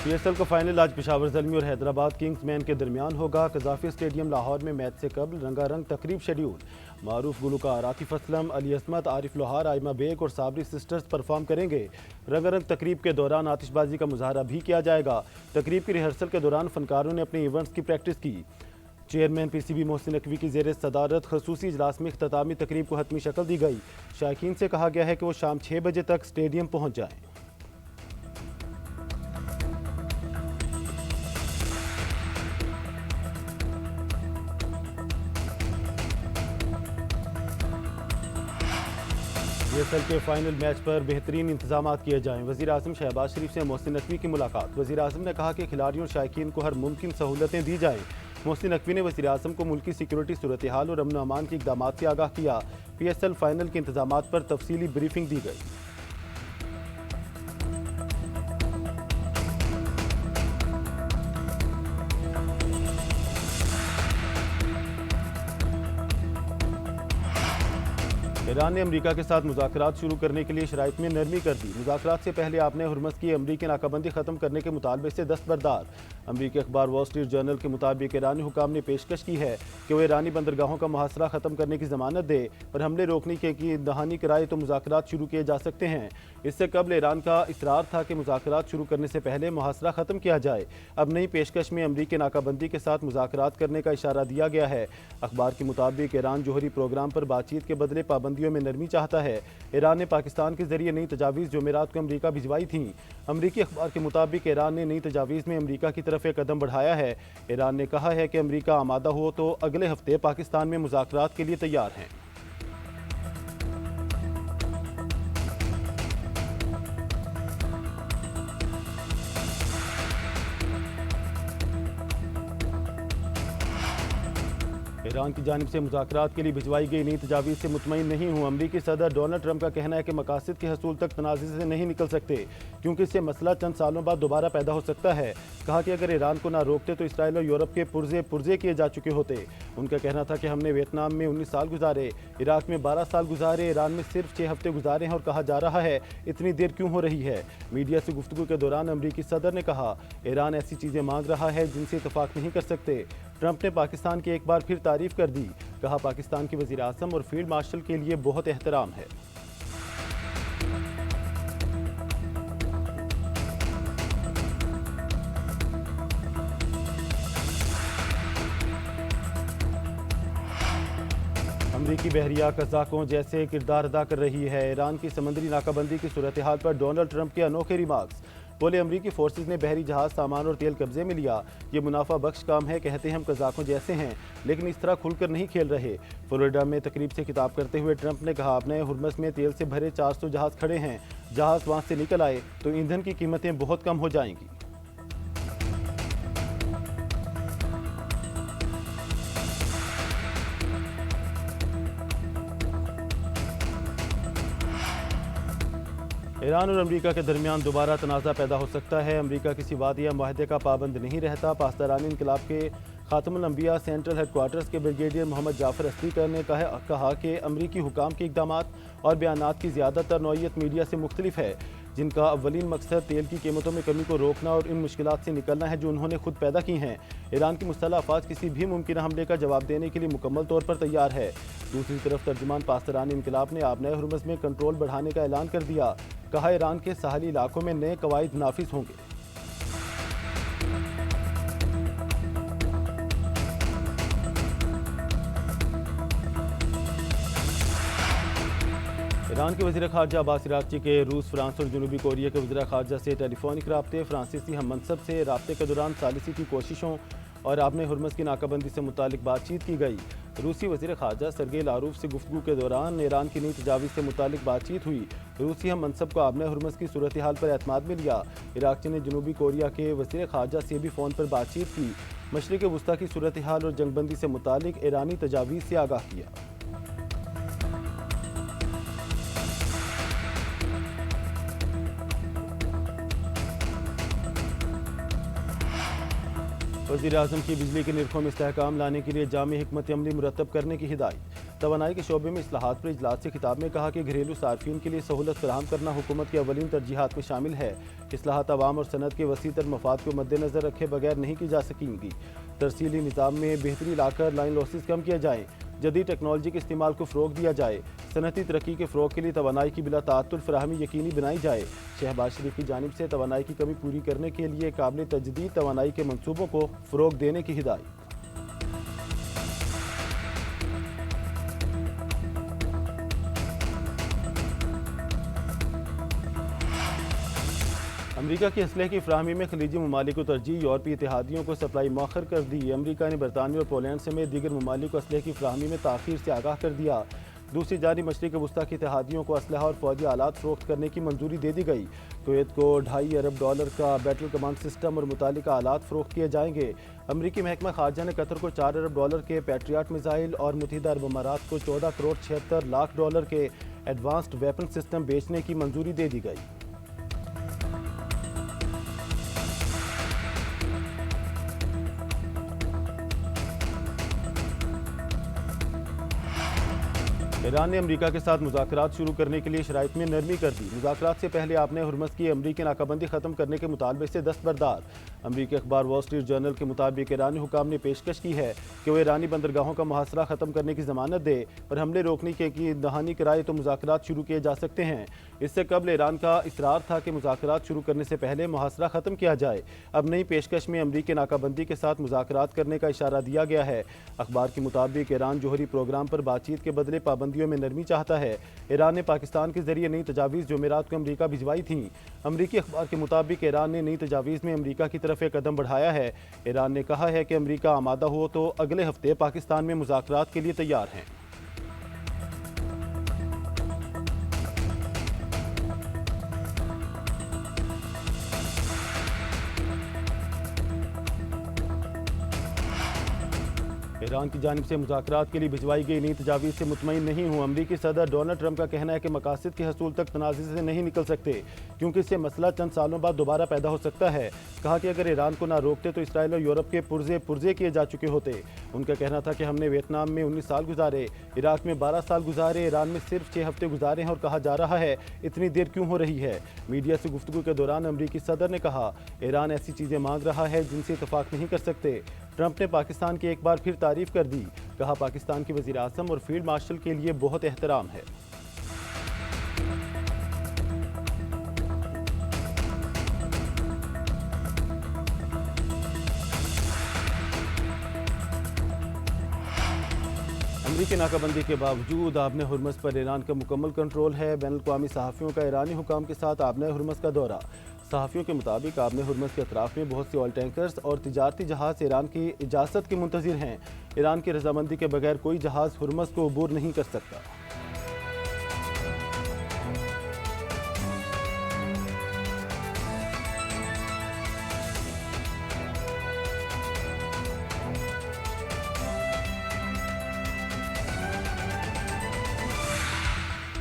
PSL का final आज पेशावर ज़ल्मी और हैदराबाद किंग्स मैन के दरमियान होगा। कज़ाफ़ी स्टेडियम लाहौर में मैच से कबल रंगारंग तकरीब शेड्यूल। मारूफ गुलकार आतिफ असलम, अली असमत, आरिफ लोहार, आयमा बेग और साबरी सिस्टर्स परफॉर्म करेंगे। रंगारंग तकरीब के दौरान आतिशबाजी का मुजाहरा भी किया जाएगा। तकरीब की रिहर्सल के दौरान फनकारों ने अपने इवेंट्स की प्रैक्टिस की। चेयरमैन PCB मोहसिन नकवी की ज़ेर सदारत खसूसी इजलास में इख्तितामी तकरीब को हतमी शक्ल दी गई। शायकीन से कहा गया है कि वो शाम 6 बजे तक स्टेडियम पहुँच जाएँ। PSL के फाइनल मैच पर बेहतरीन इंतजाम किए जाएं। वज़ीर आज़म शहबाज शरीफ से मोहसिन नकवी की मुलाकात। वज़ीर आज़म ने कहा कि खिलाड़ियों और शायकीन को हर मुमकिन सहूलतें दी जाएं। मोहसिन नकवी ने वज़ीर आज़म को मुल्क की सिक्योरिटी सूरत हाल और अमन अमान के इक़दाम से आगाह किया। PSL फाइनल के इंतजाम पर तफसीली ब्रीफिंग दी गई। ईरान ने अमरीका के साथ मुज़ाकरात शुरू करने के लिए शराइत में नरमी कर दी। मुज़ाकरात से पहले आपने हुर्मस की अमरीकी नाकाबंदी ख़त्म करने के मुतालबे से दस्तबरदार। अमरीकी अखबार वॉल स्ट्रीट जर्नल के मुताबिक ईरानी हुकाम ने पेशकश की है कि वह ईरानी बंदरगाहों का मुहासरा ख़त्म करने की ज़मानत दे, पर हमले रोकने की दहानी कराए तो मुज़ाकरात शुरू किए जा सकते हैं। इससे कबल ईरान का इसरार था कि मुज़ाकरात शुरू करने से पहले मुहासरा ख़त्म किया जाए। अब नई पेशकश में अमरीकी नाकाबंदी के साथ मुज़ाकरात करने का इशारा दिया गया है। अखबार के मुताबिक ईरान जोहरी प्रोग्राम पर बातचीत के बदले पाबंदियों में नरमी चाहता है। ईरान ने पाकिस्तान के जरिए नई तजावीज़ जुमेरात को अमरीका भिजवाई थी। अमरीकी अखबार के मुताबिक ईरान ने नई तजावीज़ में अमरीका की तरफ एक कदम बढ़ाया है। ईरान ने कहा है कि अमरीका आमादा हो तो अगले हफ्ते पाकिस्तान में मुज़ाकरात के लिए तैयार हैं। ईरान की जानिब से मुज़ाकरात के लिए भिजवाई गई नई तजावीज़ से मुतमईन नहीं हूँ। अमरीकी सदर डोनाल्ड ट्रंप का कहना है कि मकासद के हसूल तक तनाज़े से नहीं निकल सकते, क्योंकि इससे मसला चंद सालों बाद दोबारा पैदा हो सकता है। कहा कि अगर ईरान को ना रोकते तो इसराइल और यूरोप के पुर्जे किए जा चुके होते। उनका कहना था कि हमने वियतनाम में 19 साल गुजारे, इराक में 12 साल गुजारे, ईरान में सिर्फ 6 हफ्ते गुजारे हैं और कहा जा रहा है इतनी देर क्यों हो रही है। मीडिया से गुफ्तगू के दौरान अमरीकी सदर ने कहा ईरान ऐसी चीज़ें मांग रहा है जिनसे इतफाक नहीं कर सकते। ट्रंप ने पाकिस्तान की एक बार फिर तारीफ कर दी। कहा पाकिस्तान के वज़ीर आज़म और फील्ड मार्शल के लिए बहुत एहतराम है। अमरीकी बहरिया कज़ाकों जैसे किरदार अदा कर रही है। ईरान की समंदरी नाकाबंदी की सूरत हाल पर डोनाल्ड ट्रंप के अनोखे रिमार्क्स। बोले अमरीकी फोर्सेज ने बहरी जहाज, सामान और तेल कब्जे में लिया। ये मुनाफा बख्श काम है। कहते हैं हम कज़ाकों जैसे हैं, लेकिन इस तरह खुलकर नहीं खेल रहे। फ्लोरिडा में तकरीब से खिताब करते हुए ट्रंप ने कहा अपने हुर्मस में तेल से भरे 400 जहाज खड़े हैं। जहाज वहाँ से निकल आए तो ईंधन की कीमतें बहुत कम हो जाएंगी। ईरान और अमरीका के दरमियान दोबारा तनाज़ा पैदा हो सकता है। अमरीका किसी वादी या माहदे का पाबंद नहीं रहता। पासदारानी इनकलाब के खातमुल अंबिया सेंट्रल हेडक्वार्टर्स के ब्रिगेडियर मोहम्मद जाफर अस्तिकर ने कहा कि अमरीकी हुकाम के इक़दामात और बयानात की ज़्यादातर नौइयत मीडिया से मुख्तलिफ है, जिनका अव्वलीन मकसद तेल की कीमतों में कमी को रोकना और इन मुश्किलात से निकलना है जो उन्होंने खुद पैदा की हैं। ईरान की मुस्तैला अफवाज किसी भी मुमकिन हमले का जवाब देने के लिए मुकम्मल तौर पर तैयार है। दूसरी तरफ तर्जुमान पासदारानी इनकलाब ने आबनाए हुर्मुज़ में कंट्रोल बढ़ाने का ऐलान कर दिया। कहा ईरान के साहली इलाकों में नए कवायद नाफिज होंगे। ईरान के वज़ीर ख़ारजा अब्बास अराग़ची के रूस, फ्रांस और जनूबी कोरिया के वज़ीर ख़ारजा से टेलीफोनिक राब्ते। फ्रांसीसी हम मनसब से राब्ते के दौरान सालिसी की कोशिशों और आबने हुर्मुज़ की नाकाबंदी से मुतालिक बातचीत की गई। रूसी वज़ीर ख़ारजा सरगेई लारूफ से गुफ्तगू के दौरान ईरान की नई तजावीज़ से मुतालिक बातचीत हुई। रूसी हम मनसब को आबने हुर्मुज़ की सूरत हाल पर एतमाद में लिया। इराक़ची ने जनूबी कोरिया के वज़ीर ख़ारजा से भी फ़ोन पर बातचीत की। मशरिक़ वुस्ता की सूरत हाल और जंगबंदी से मुतालिक ईरानी तजावीज़ से आगाह किया। वज़ीर आज़म की बिजली के निर्खों में इस्तेहकाम लाने के लिए जामी हिकमत अमली मुरतब करने की हिदायत। तवानाई के शोबे में इस्लाहात पर इजलास से खिताब में कहा कि घरेलू सार्फिन के लिए सहूलत फराहम करना हुकूमत की अवलीन तरजीहात में शामिल है। इस्लाहात अवाम और सनत के वसी तर मफाद को मद्देनजर रखे बगैर नहीं की जा सकेंगी। तरसीली निज़ाम में बेहतरी लाकर लाइन लॉसेस कम किया जाए, जदीद टेक्नोलॉजी के इस्तेमाल को फ़रोग दिया जाए, सनती तरक्की के फ़रोग के लिए तवानाई की बिला ताअत्तुल फराहमी यकीनी बनाई जाए। शहबाज शरीफ की जानिब से तवानाई की कमी पूरी करने के लिए काबिल तजदीद तवानाई के मनसूबों को फ़रोग देने की हिदायत। अमरीका की असलहे की फ्राहमी में खलीजी ममालिक को तरजीह, यूरोपीय इत्तेहादियों को सप्लाई मौखर कर दी। अमरीका ने बरतानिया और पोलैंड समेत दीगर ममालिक को असलहे की फ्राहमी में ताख़ीर से आगाह कर दिया। दूसरी जानिब मशरिक़ वस्ता के इत्तेहादियों को असलहा और फौजी आलात फ़रोख्त करने की मंजूरी दे दी गई। कुवैत को $2.5 अरब का बैटल कमांड सिस्टम और मुतालिका आलात फ़रोख्त किए जाएंगे। अमरीकी महकमा ख़ारजा ने कतर को $4 अरब के पैट्रियट मिसाइल और मुत्तहिदा अरब अमारात को $14 करोड़ 76 लाख के एडवांस्ड वेपन सिस्टम बेचने की मंजूरी दे दी गई। ईरान ने अमरीका के साथ मुज़ाकरात शुरू करने के लिए शराइत में नरमी कर दी। मुज़ाकरात से पहले आपने हुर्मस की अमरीकी नाकाबंदी ख़त्म करने के मुतालबे से दस्तबरदार। अमरीकी अखबार वॉल स्ट्रीट जर्नल के मुताबिक ईरानी हुकाम ने पेशकश की है कि वह ईरानी बंदरगाहों का मुहासरा ख़त्म करने की ज़मानत दे, पर हमले रोकने की दहानी कराए तो मुज़ाकरात शुरू किए जा सकते हैं। इससे कबल ईरान का इसरार था कि मुज़ाकरात शुरू करने से पहले मुहासरा ख़त्म किया जाए। अब नई पेशकश में अमरीकी नाकाबंदी के साथ मुज़ाकरात करने का इशारा दिया गया है। अखबार के मुताबिक ईरान जोहरी प्रोग्राम पर बातचीत के बदले पाबंदियों में नरमी चाहता है। ईरान ने पाकिस्तान के जरिए नई तजावीज़ जुमेरात को अमरीका भिजवाई थी। अमरीकी अखबार के मुताबिक ईरान ने नई तजावीज़ में अमरीका की तरफ एक कदम बढ़ाया है। ईरान ने कहा है कि अमरीका आमादा हो तो अगले हफ्ते पाकिस्तान में मुज़ाकरात के लिए तैयार हैं। ईरान की जानिब से मुज़ाकरात के लिए भिजवाई गई नई तजावीज़ से मुतमईन नहीं हूँ। अमरीकी सदर डोनाल्ड ट्रंप का कहना है कि मकासद के हसूल तक तनाज़े से नहीं निकल सकते, क्योंकि इससे मसला चंद सालों बाद दोबारा पैदा हो सकता है। कहा कि अगर ईरान को ना रोकते तो इसराइल और यूरोप के पुर्जे किए जा चुके होते। उनका कहना था कि हमने वियतनाम में 19 साल गुजारे, इराक में 12 साल गुजारे, ईरान में सिर्फ 6 हफ्ते गुजारे हैं और कहा जा रहा है इतनी देर क्यों हो रही है। मीडिया से गुफ्तगू के दौरान अमरीकी सदर ने कहा ईरान ऐसी चीज़ें मांग रहा है जिनसे इतफाक़ नहीं कर सकते। ट्रंप ने पाकिस्तान की एक बार फिर तारीफ कर दी। कहा पाकिस्तान के वज़ीर आज़म और फील्ड मार्शल के लिए बहुत एहतराम है। अमरीकी नाकाबंदी के बावजूद आबने हुर्मस पर ईरान का मुकम्मल कंट्रोल है। बैनुल-अक़वामी सहाफ़ियों का ईरानी हुकाम के साथ आबने हुर्मस का दौरा। सहाफ़ियों के मुताबिक आबने हुर्मस के अतराफ़ में बहुत से ऑयल टैंकर्स और तिजारती जहाज़ ईरान की इजाज़त के मुंतज़िर हैं। ईरान की रजामंदी के बगैर कोई जहाज़ हुर्मस को अबूर नहीं कर सकता।